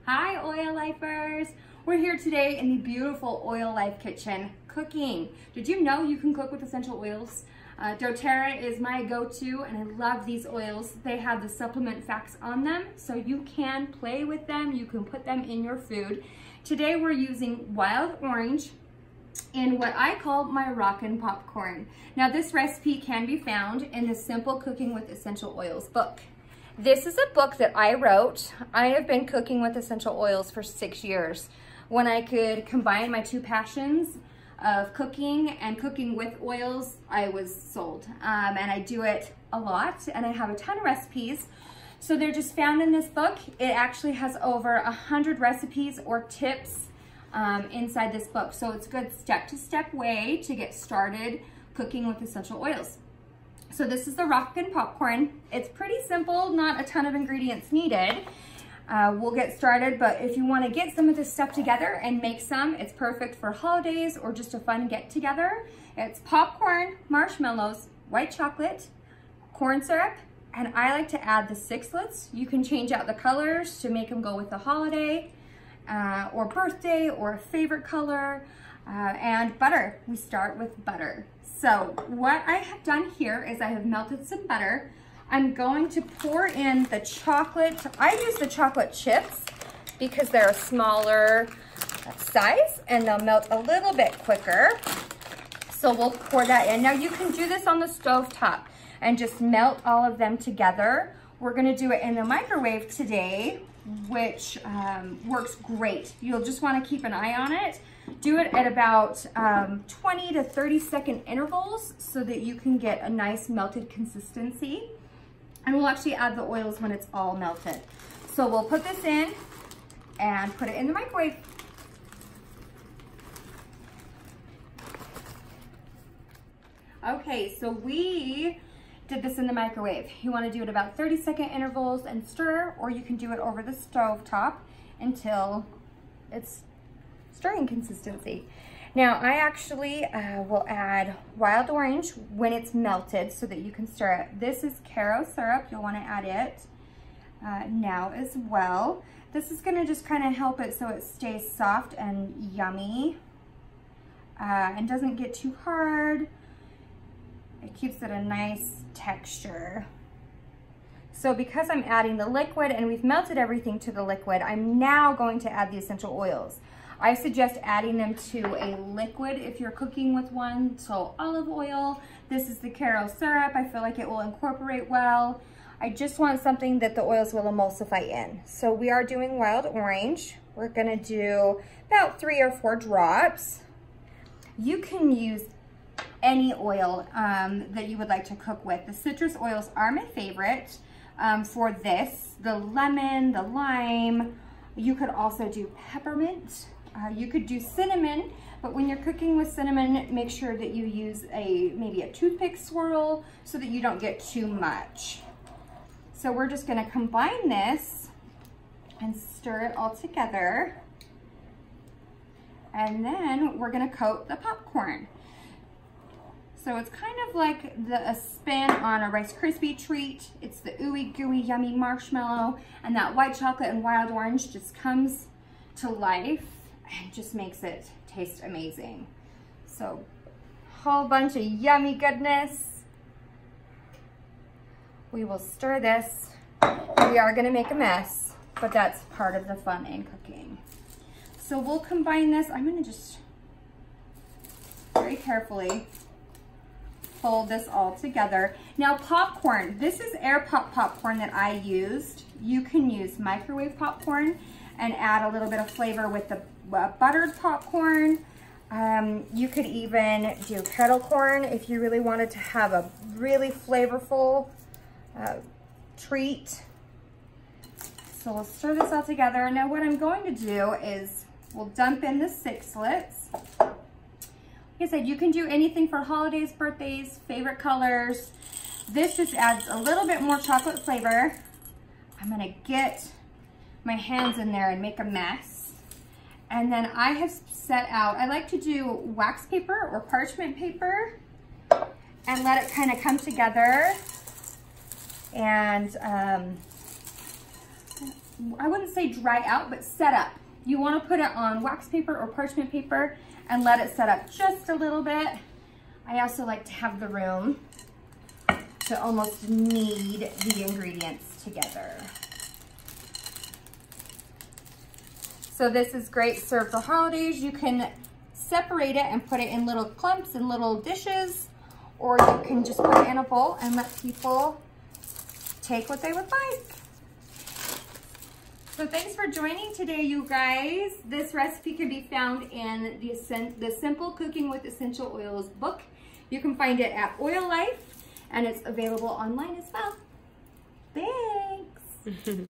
Hi Oil Lifers! We're here today in the beautiful Oil Life kitchen cooking. Did you know you can cook with essential oils? doTERRA is my go-to and I love these oils. They have the supplement facts on them so you can play with them, you can put them in your food. Today we're using wild orange in what I call my rockin' popcorn. Now this recipe can be found in the Simple Cooking with Essential Oils book. This is a book that I wrote. I have been cooking with essential oils for 6 years. When I could combine my two passions of cooking and cooking with oils, I was sold. And I do it a lot and I have a ton of recipes. So they're just found in this book. It actually has over 100 recipes or tips inside this book. So it's a good step-to-step way to get started cooking with essential oils. So this is the Rockin' popcorn. It's pretty simple, not a ton of ingredients needed. We'll get started, but if you want to get some of this stuff together and make some, it's perfect for holidays or just a fun get together. It's popcorn, marshmallows, white chocolate, corn syrup, and I like to add the Sixlets. You can change out the colors to make them go with the holiday or birthday or a favorite color, and butter. We start with butter. So what I have done here is I have melted some butter. I'm going to pour in the chocolate. I use the chocolate chips because they're a smaller size and they'll melt a little bit quicker. So we'll pour that in. Now you can do this on the stove top and just melt all of them together. We're gonna do it in the microwave today, which works great. You'll just wanna keep an eye on it. Do it at about 20 to 30 second intervals so that you can get a nice melted consistency. And we'll actually add the oils when it's all melted. So we'll put this in and put it in the microwave. Okay, so we did this in the microwave. You want to do it about 30-second intervals and stir, or you can do it over the stove top until it's stirring consistency. Now I actually will add wild orange when it's melted so that you can stir it. This is Karo syrup. You'll want to add it now as well. This is going to just kind of help it so it stays soft and yummy and doesn't get too hard. It keeps it a nice texture. So because I'm adding the liquid and we've melted everything to the liquid, I'm now going to add the essential oils. I suggest adding them to a liquid if you're cooking with one. So olive oil, this is the Karo syrup. I feel like it will incorporate well. I just want something that the oils will emulsify in. So we are doing wild orange. We're gonna do about 3 or 4 drops. You can use any oil that you would like to cook with. The citrus oils are my favorite for this. The lemon, the lime. You could also do peppermint. You could do cinnamon, but when you're cooking with cinnamon, make sure that you use maybe a toothpick swirl so that you don't get too much. So we're just gonna combine this and stir it all together. And then we're gonna coat the popcorn. So it's kind of like a spin on a Rice Krispie treat. It's the ooey gooey yummy marshmallow, and that white chocolate and wild orange just comes to life and just makes it taste amazing. So whole bunch of yummy goodness. We will stir this. We are gonna make a mess, but that's part of the fun in cooking. So we'll combine this. I'm gonna just very carefully fold this all together. Now popcorn, this is air pop popcorn that I used. You can use microwave popcorn and add a little bit of flavor with the buttered popcorn. You could even do kettle corn if you really wanted to have a really flavorful treat. So we'll stir this all together. Now what I'm going to do is we'll dump in the Sixlets. Like I said, you can do anything for holidays, birthdays, favorite colors. This just adds a little bit more chocolate flavor. I'm gonna get my hands in there and make a mess. And then I have set out, I like to do wax paper or parchment paper and let it kind of come together. And I wouldn't say dry out, but set up. You want to put it on wax paper or parchment paper and let it set up just a little bit. I also like to have the room to almost knead the ingredients together. So this is great, serve the holidays. You can separate it and put it in little clumps and little dishes, or you can just put it in a bowl and let people take what they would like. So thanks for joining today, you guys. This recipe can be found in the Simple Cooking with Essential Oils book. You can find it at Oil Life, and it's available online as well. Thanks.